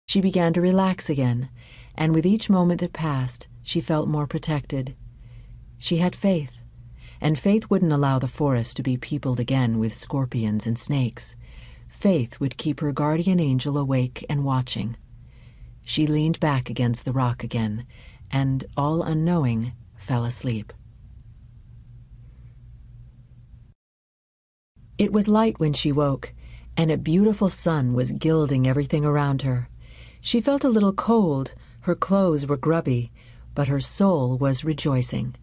She began to relax again, and with each moment that passed, she felt more protected. She had faith, and faith wouldn't allow the forest to be peopled again with scorpions and snakes. Faith would keep her guardian angel awake and watching. She leaned back against the rock again, and, all unknowing, fell asleep. It was light when she woke, and a beautiful sun was gilding everything around her. She felt a little cold, her clothes were grubby, but her soul was rejoicing.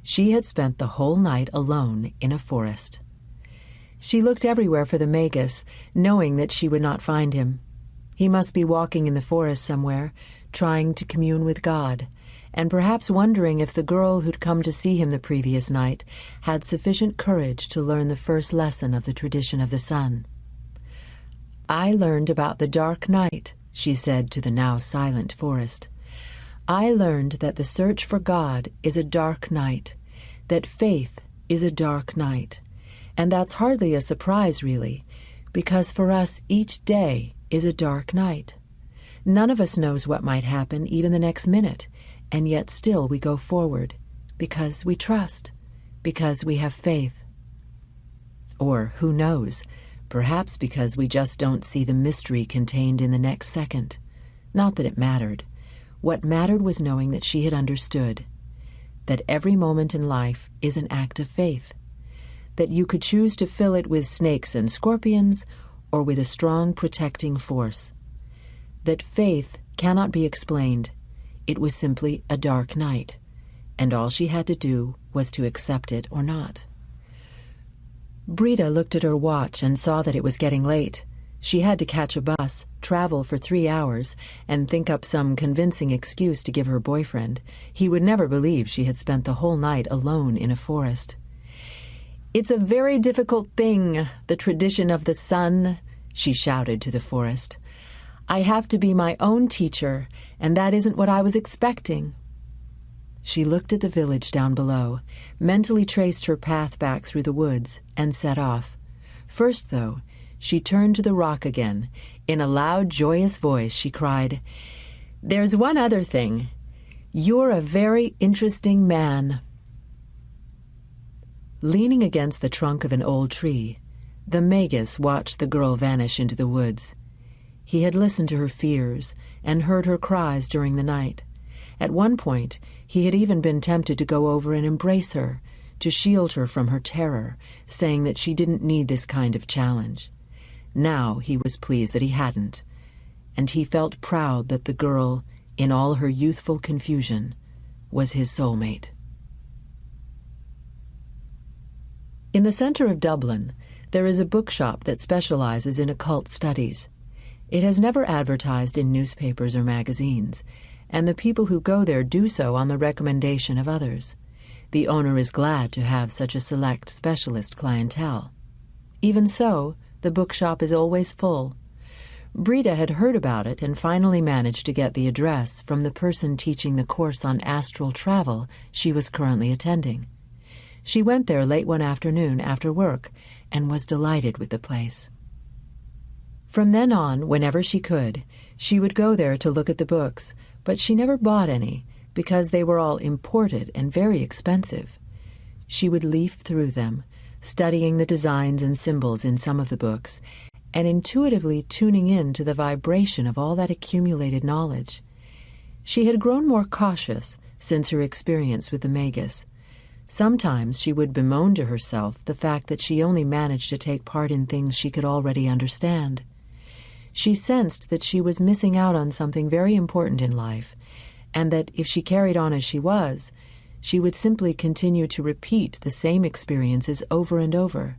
She had spent the whole night alone in a forest. She looked everywhere for the Magus, knowing that she would not find him. He must be walking in the forest somewhere, trying to commune with God, and perhaps wondering if the girl who'd come to see him the previous night had sufficient courage to learn the first lesson of the tradition of the sun. "I learned about the dark night," she said to the now silent forest. "I learned that the search for God is a dark night, that faith is a dark night. And that's hardly a surprise, really, because for us each day is a dark night. None of us knows what might happen even the next minute, and yet still we go forward, because we trust, because we have faith. Or, who knows, perhaps because we just don't see the mystery contained in the next second. Not that it mattered. What mattered was knowing that she had understood, that every moment in life is an act of faith, that you could choose to fill it with snakes and scorpions or with a strong protecting force, that faith cannot be explained. It was simply a dark night, and all she had to do was to accept it or not. Brida looked at her watch and saw that it was getting late. She had to catch a bus, travel for 3 hours, and think up some convincing excuse to give her boyfriend. He would never believe she had spent the whole night alone in a forest. "It's a very difficult thing, the tradition of the sun," she shouted to the forest. "I have to be my own teacher, and that isn't what I was expecting." She looked at the village down below, mentally traced her path back through the woods, and set off. First, though, she turned to the rock again. In a loud, joyous voice, she cried, "There's one other thing. You're a very interesting man." Leaning against the trunk of an old tree, the Magus watched the girl vanish into the woods. He had listened to her fears and heard her cries during the night. At one point, he had even been tempted to go over and embrace her, to shield her from her terror, saying that she didn't need this kind of challenge. Now he was pleased that he hadn't, and he felt proud that the girl, in all her youthful confusion, was his soulmate. In the center of Dublin, there is a bookshop that specializes in occult studies. It has never advertised in newspapers or magazines, and the people who go there do so on the recommendation of others. The owner is glad to have such a select specialist clientele. Even so, the bookshop is always full. Brida had heard about it and finally managed to get the address from the person teaching the course on astral travel she was currently attending. She went there late one afternoon after work and was delighted with the place. From then on, whenever she could, she would go there to look at the books, but she never bought any because they were all imported and very expensive. She would leaf through them, studying the designs and symbols in some of the books, and intuitively tuning in to the vibration of all that accumulated knowledge. She had grown more cautious since her experience with the Magus. Sometimes she would bemoan to herself the fact that she only managed to take part in things she could already understand. She sensed that she was missing out on something very important in life, and that if she carried on as she was, she would simply continue to repeat the same experiences over and over.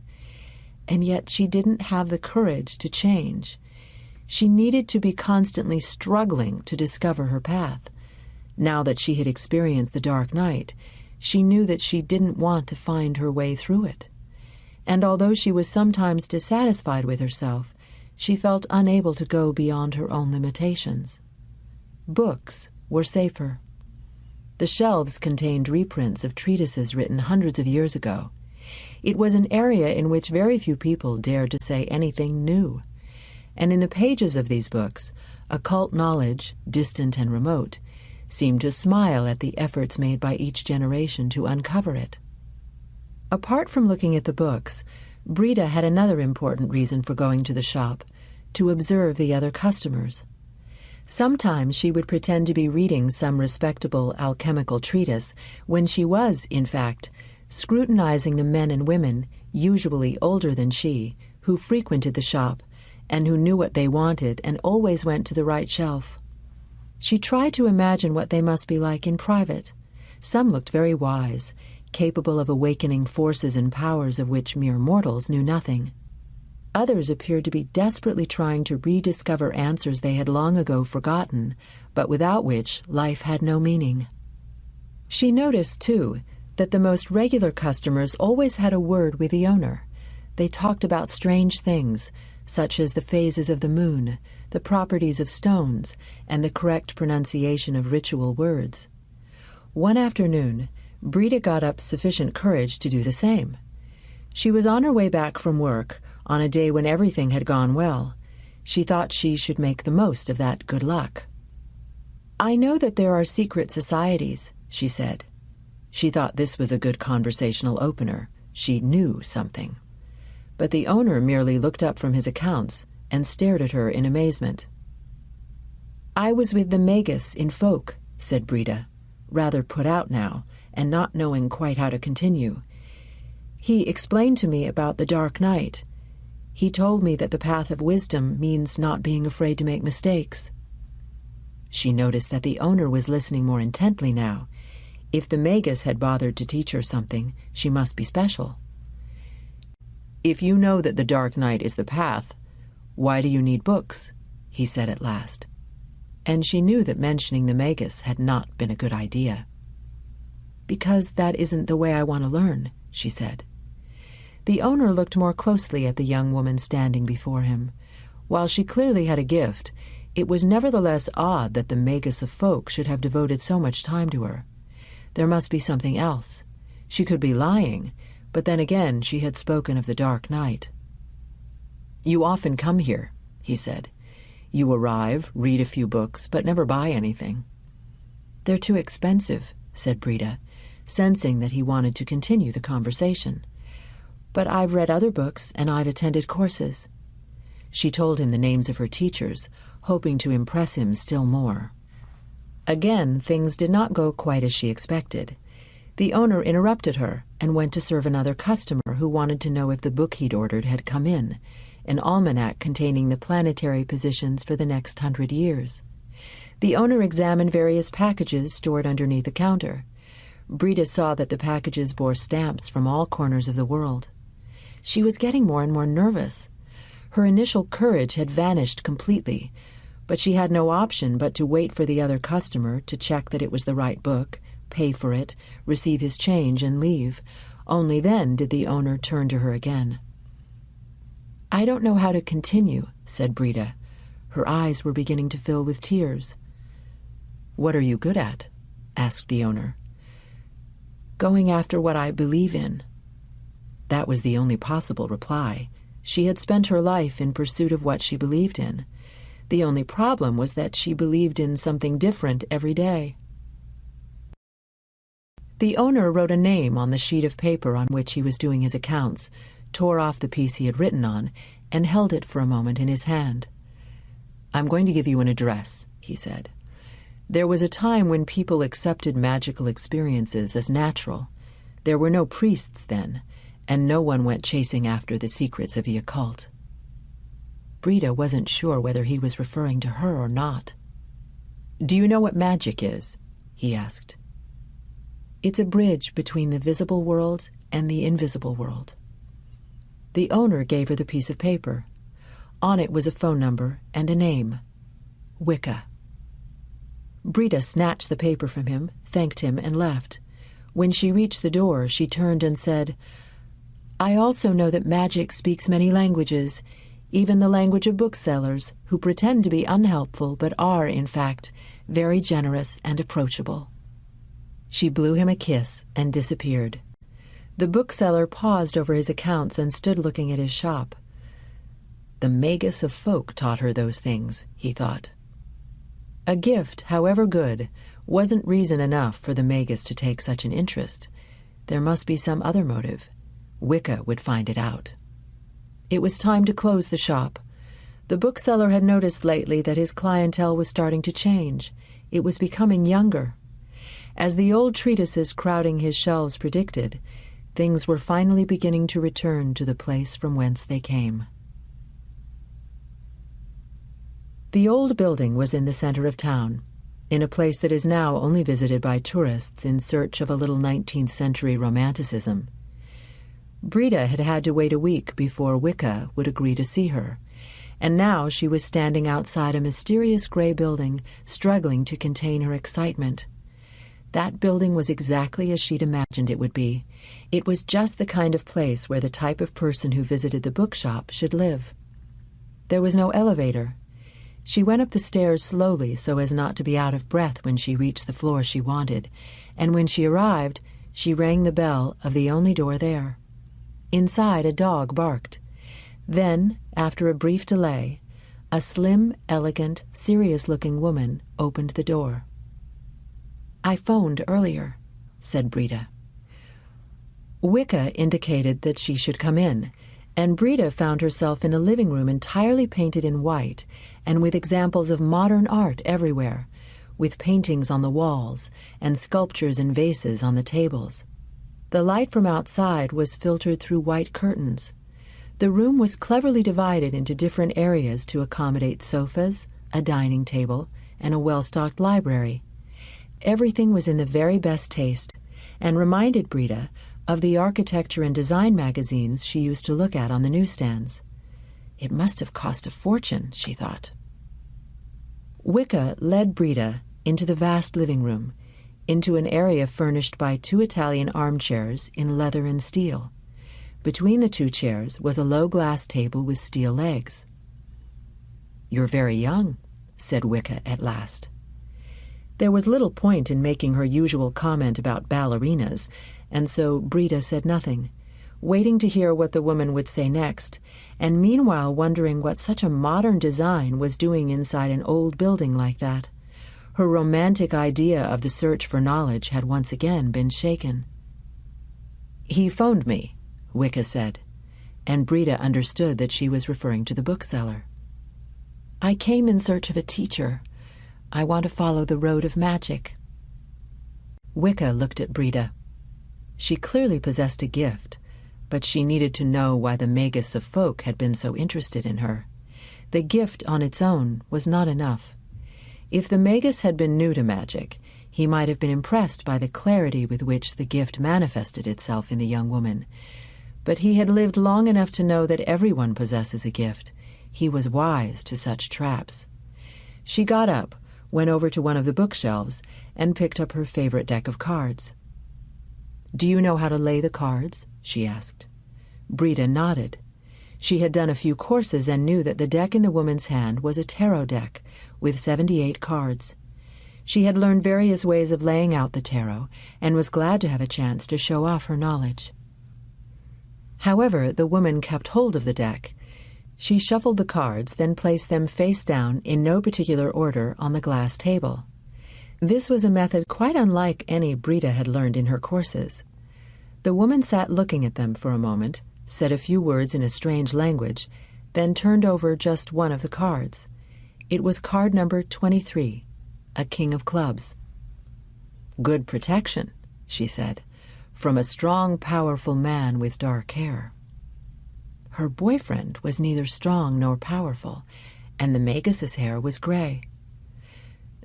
And yet she didn't have the courage to change. She needed to be constantly struggling to discover her path. Now that she had experienced the dark night, she knew that she didn't want to find her way through it. And although she was sometimes dissatisfied with herself, she felt unable to go beyond her own limitations. Books were safer. The shelves contained reprints of treatises written hundreds of years ago. It was an area in which very few people dared to say anything new. And in the pages of these books, occult knowledge, distant and remote, seemed to smile at the efforts made by each generation to uncover it. Apart from looking at the books, Brida had another important reason for going to the shop, to observe the other customers. Sometimes she would pretend to be reading some respectable alchemical treatise when she was, in fact, scrutinizing the men and women, usually older than she, who frequented the shop and who knew what they wanted and always went to the right shelf. She tried to imagine what they must be like in private. Some looked very wise, capable of awakening forces and powers of which mere mortals knew nothing. Others appeared to be desperately trying to rediscover answers they had long ago forgotten, but without which life had no meaning. She noticed, too, that the most regular customers always had a word with the owner. They talked about strange things, such as the phases of the moon, the properties of stones, and the correct pronunciation of ritual words. One afternoon, Brida got up sufficient courage to do the same. She was on her way back from work, on a day when everything had gone well. She thought she should make the most of that good luck. "I know that there are secret societies," she said. She thought this was a good conversational opener. She knew something. But the owner merely looked up from his accounts and stared at her in amazement. "I was with the Magus in Folk," said Brida, rather put out now, and not knowing quite how to continue. "He explained to me about the dark night. He told me that the path of wisdom means not being afraid to make mistakes." She noticed that the owner was listening more intently now. If the Magus had bothered to teach her something, she must be special. "If you know that the dark night is the path, why do you need books?" he said at last. And she knew that mentioning the Magus had not been a good idea. "Because that isn't the way I want to learn," she said. The owner looked more closely at the young woman standing before him. While she clearly had a gift, it was nevertheless odd that the Magus of Folk should have devoted so much time to her. There must be something else. She could be lying, but then again she had spoken of the dark night. "You often come here," he said. "You arrive, read a few books, but never buy anything." "They're too expensive," said Brida, sensing that he wanted to continue the conversation. "But I've read other books and I've attended courses." She told him the names of her teachers, hoping to impress him still more. Again, things did not go quite as she expected. The owner interrupted her and went to serve another customer who wanted to know if the book he'd ordered had come in, an almanac containing the planetary positions for the next 100 years. The owner examined various packages stored underneath the counter. Brida saw that the packages bore stamps from all corners of the world. She was getting more and more nervous. Her initial courage had vanished completely, but she had no option but to wait for the other customer to check that it was the right book, pay for it, receive his change, and leave. Only then did the owner turn to her again. "I don't know how to continue," said Brida. Her eyes were beginning to fill with tears. "What are you good at?" asked the owner. "Going after what I believe in." That was the only possible reply. She had spent her life in pursuit of what she believed in. The only problem was that she believed in something different every day. The owner wrote a name on the sheet of paper on which he was doing his accounts, tore off the piece he had written on, and held it for a moment in his hand. "I'm going to give you an address," he said. "There was a time when people accepted magical experiences as natural. There were no priests then, and no one went chasing after the secrets of the occult." Brida wasn't sure whether he was referring to her or not. "Do you know what magic is?" he asked. "It's a bridge between the visible world and the invisible world." The owner gave her the piece of paper. On it was a phone number and a name. Wicca. Brida snatched the paper from him, thanked him, and left. When she reached the door, she turned and said, "I also know that magic speaks many languages, even the language of booksellers, who pretend to be unhelpful but are, in fact, very generous and approachable." She blew him a kiss and disappeared. The bookseller paused over his accounts and stood looking at his shop. The Magus of Folk taught her those things, he thought. A gift, however good, wasn't reason enough for the Magus to take such an interest. There must be some other motive. Wicca would find it out. It was time to close the shop. The bookseller had noticed lately that his clientele was starting to change. It was becoming younger. As the old treatises crowding his shelves predicted, things were finally beginning to return to the place from whence they came. The old building was in the center of town, in a place that is now only visited by tourists in search of a little 19th century romanticism. Brida had had to wait a week before Wicca would agree to see her, and now she was standing outside a mysterious gray building, struggling to contain her excitement. That building was exactly as she'd imagined it would be. It was just the kind of place where the type of person who visited the bookshop should live. There was no elevator. She went up the stairs slowly so as not to be out of breath when she reached the floor she wanted, and when she arrived, she rang the bell of the only door there. Inside, a dog barked. Then, after a brief delay, a slim, elegant, serious-looking woman opened the door. "I phoned earlier," said Brida. Wicca indicated that she should come in, and Brida found herself in a living room entirely painted in white and with examples of modern art everywhere, with paintings on the walls and sculptures and vases on the tables. The light from outside was filtered through white curtains. The room was cleverly divided into different areas to accommodate sofas, a dining table, and a well-stocked library. Everything was in the very best taste and reminded Brida of the architecture and design magazines she used to look at on the newsstands. It must have cost a fortune, she thought. Wicca led Brida into the vast living room, into an area furnished by 2 Italian armchairs in leather and steel. Between the 2 chairs was a low glass table with steel legs. "You're very young," said Wicca at last. There was little point in making her usual comment about ballerinas, and so Brida said nothing, waiting to hear what the woman would say next, and meanwhile wondering what such a modern design was doing inside an old building like that. Her romantic idea of the search for knowledge had once again been shaken. "He phoned me," Wicca said, and Brida understood that she was referring to the bookseller. "I came in search of a teacher. I want to follow the road of magic." Wicca looked at Brida. She clearly possessed a gift, but she needed to know why the Magus of folk had been so interested in her. The gift on its own was not enough. If the Magus had been new to magic, he might have been impressed by the clarity with which the gift manifested itself in the young woman. But he had lived long enough to know that everyone possesses a gift. He was wise to such traps. She got up, went over to one of the bookshelves, and picked up her favorite deck of cards. "Do you know how to lay the cards?" she asked. Brida nodded. She had done a few courses and knew that the deck in the woman's hand was a tarot deck with 78 cards. She had learned various ways of laying out the tarot and was glad to have a chance to show off her knowledge. However, the woman kept hold of the deck. She shuffled the cards, then placed them face down in no particular order on the glass table. This was a method quite unlike any Brida had learned in her courses. The woman sat looking at them for a moment, said a few words in a strange language, then turned over just one of the cards. It was card number 23, a king of clubs. "Good protection," she said, "from a strong, powerful man with dark hair." Her boyfriend was neither strong nor powerful, and the Magus's hair was gray.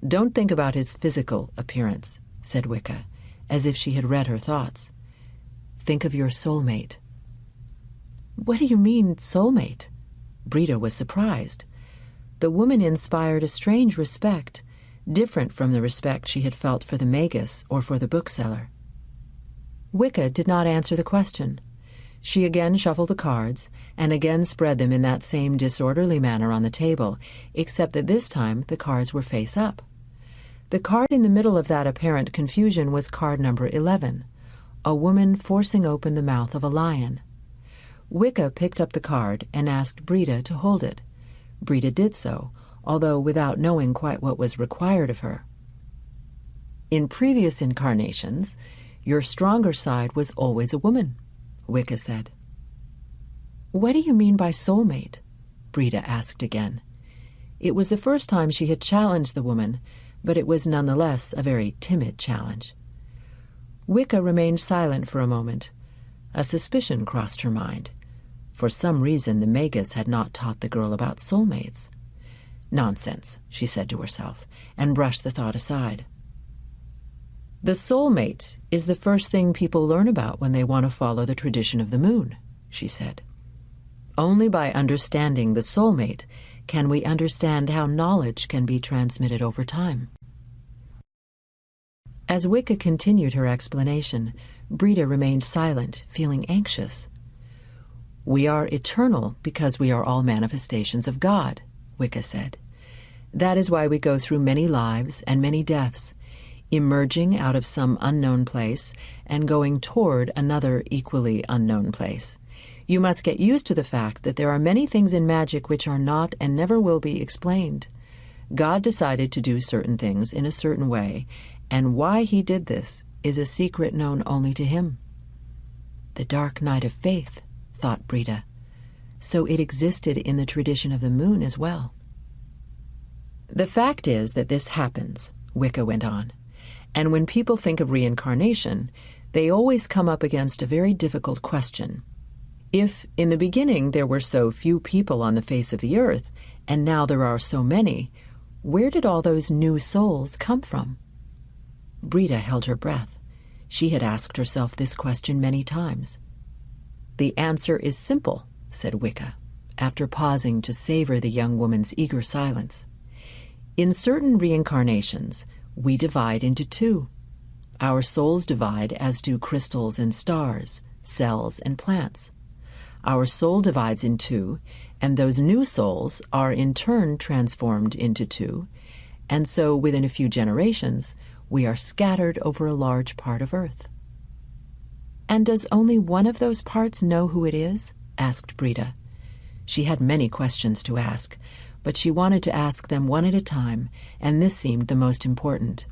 "Don't think about his physical appearance," said Wicca, as if she had read her thoughts. "Think of your soulmate." "What do you mean, soulmate?" Brida was surprised. The woman inspired a strange respect, different from the respect she had felt for the Magus or for the bookseller. Wicca did not answer the question. She again shuffled the cards, and again spread them in that same disorderly manner on the table, except that this time the cards were face up. The card in the middle of that apparent confusion was card number 11, a woman forcing open the mouth of a lion. Wicca picked up the card and asked Brida to hold it. Brida did so, although without knowing quite what was required of her. In previous incarnations, your stronger side was always a woman, Wicca said. What do you mean by soulmate? Brida asked again. It was the first time she had challenged the woman, but it was nonetheless a very timid challenge. Wicca remained silent for a moment. A suspicion crossed her mind. For some reason, the Magus had not taught the girl about soulmates. Nonsense, she said to herself, and brushed the thought aside. The soulmate is the first thing people learn about when they want to follow the tradition of the moon, she said. Only by understanding the soulmate can we understand how knowledge can be transmitted over time. As Wicca continued her explanation, Brida remained silent, feeling anxious. We are eternal because we are all manifestations of God, Wicca said. That is why we go through many lives and many deaths, emerging out of some unknown place and going toward another equally unknown place. You must get used to the fact that there are many things in magic which are not and never will be explained. God decided to do certain things in a certain way, and why he did this is a secret known only to him. The dark night of faith, thought Brida. So it existed in the tradition of the moon as well. The fact is that this happens, Wicca went on, and when people think of reincarnation, they always come up against a very difficult question. If, in the beginning, there were so few people on the face of the earth, and now there are so many, where did all those new souls come from? Brida held her breath. She had asked herself this question many times. The answer is simple, said Wicca, after pausing to savor the young woman's eager silence. In certain reincarnations, we divide into two. Our souls divide as do crystals and stars, cells and plants. Our soul divides in two, and those new souls are in turn transformed into two, and so within a few generations, we are scattered over a large part of Earth. And does only one of those parts know who it is? Asked Brida. She had many questions to ask, but she wanted to ask them one at a time, and this seemed the most important.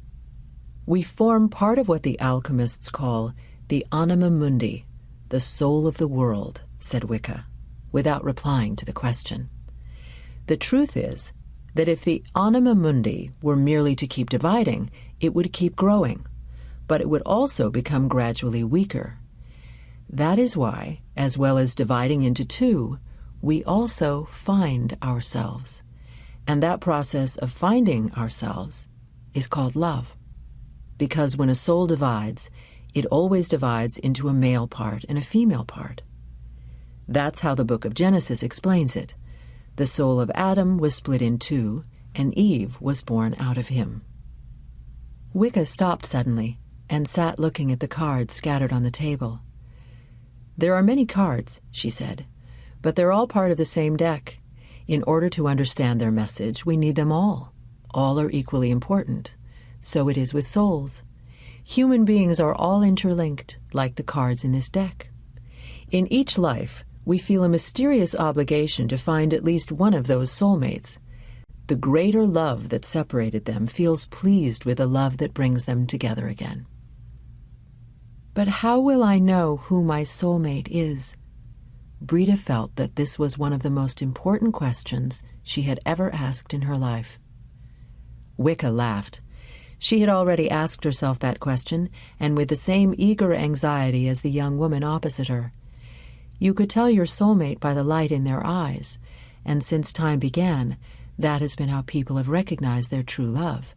We form part of what the alchemists call the anima mundi, the soul of the world, said Wicca, without replying to the question. The truth is that if the anima mundi were merely to keep dividing, it would keep growing, but it would also become gradually weaker. That is why, as well as dividing into two, we also find ourselves. And that process of finding ourselves is called love. Because when a soul divides, it always divides into a male part and a female part. That's how the book of Genesis explains it. The soul of Adam was split in two, and Eve was born out of him. Wicca stopped suddenly and sat looking at the cards scattered on the table. There are many cards, she said, but they're all part of the same deck. In order to understand their message, we need them all. All are equally important. So it is with souls. Human beings are all interlinked, like the cards in this deck. In each life, we feel a mysterious obligation to find at least one of those soulmates. The greater love that separated them feels pleased with the love that brings them together again. But how will I know who my soulmate is? Brida felt that this was one of the most important questions she had ever asked in her life. Wicca laughed. She had already asked herself that question, and with the same eager anxiety as the young woman opposite her. You could tell your soulmate by the light in their eyes, and since time began, that has been how people have recognized their true love.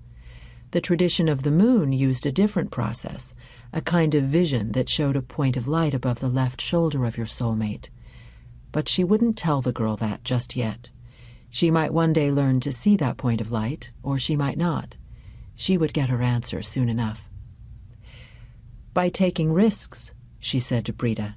The tradition of the moon used a different process, a kind of vision that showed a point of light above the left shoulder of your soulmate. But she wouldn't tell the girl that just yet. She might one day learn to see that point of light, or she might not. She would get her answer soon enough. By taking risks, she said to Brida.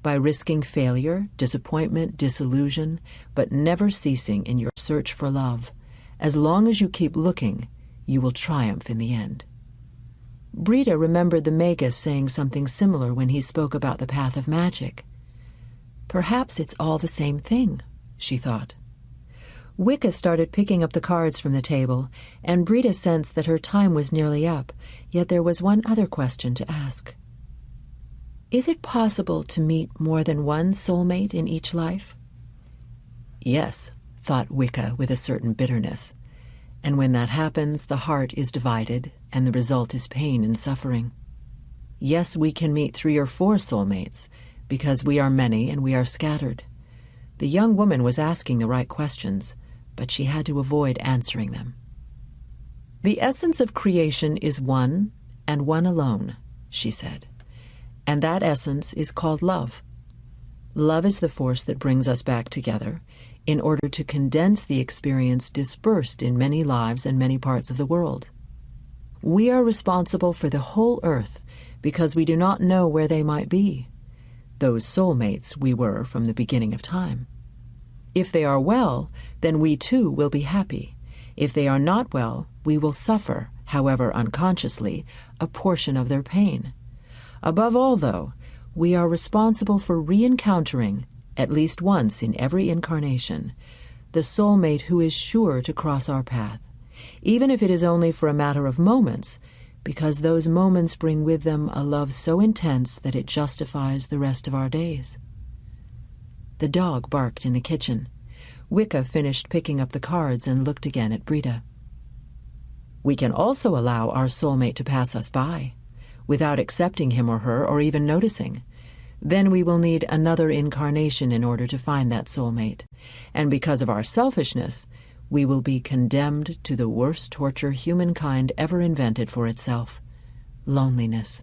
By risking failure, disappointment, disillusion, but never ceasing in your search for love. As long as you keep looking, you will triumph in the end. Brida remembered the Magus saying something similar when he spoke about the path of magic. Perhaps it's all the same thing, she thought. Wicca started picking up the cards from the table, and Brida sensed that her time was nearly up, yet there was one other question to ask. Is it possible to meet more than one soulmate in each life? Yes, thought Wicca with a certain bitterness. And when that happens, the heart is divided, and the result is pain and suffering. Yes, we can meet 3 or 4 soulmates, because we are many and we are scattered. The young woman was asking the right questions, but she had to avoid answering them. The essence of creation is one and one alone, she said, and that essence is called love. Love is the force that brings us back together in order to condense the experience dispersed in many lives and many parts of the world. We are responsible for the whole earth because we do not know where they might be. Those soulmates we were from the beginning of time. If they are well, then we too will be happy. If they are not well, we will suffer, however unconsciously, a portion of their pain. Above all, though, we are responsible for re-encountering, at least once in every incarnation, the soulmate who is sure to cross our path, even if it is only for a matter of moments, because those moments bring with them a love so intense that it justifies the rest of our days. The dog barked in the kitchen. Wicca finished picking up the cards and looked again at Brida. We can also allow our soulmate to pass us by, without accepting him or her or even noticing. Then we will need another incarnation in order to find that soulmate, and because of our selfishness, we will be condemned to the worst torture humankind ever invented for itself: loneliness.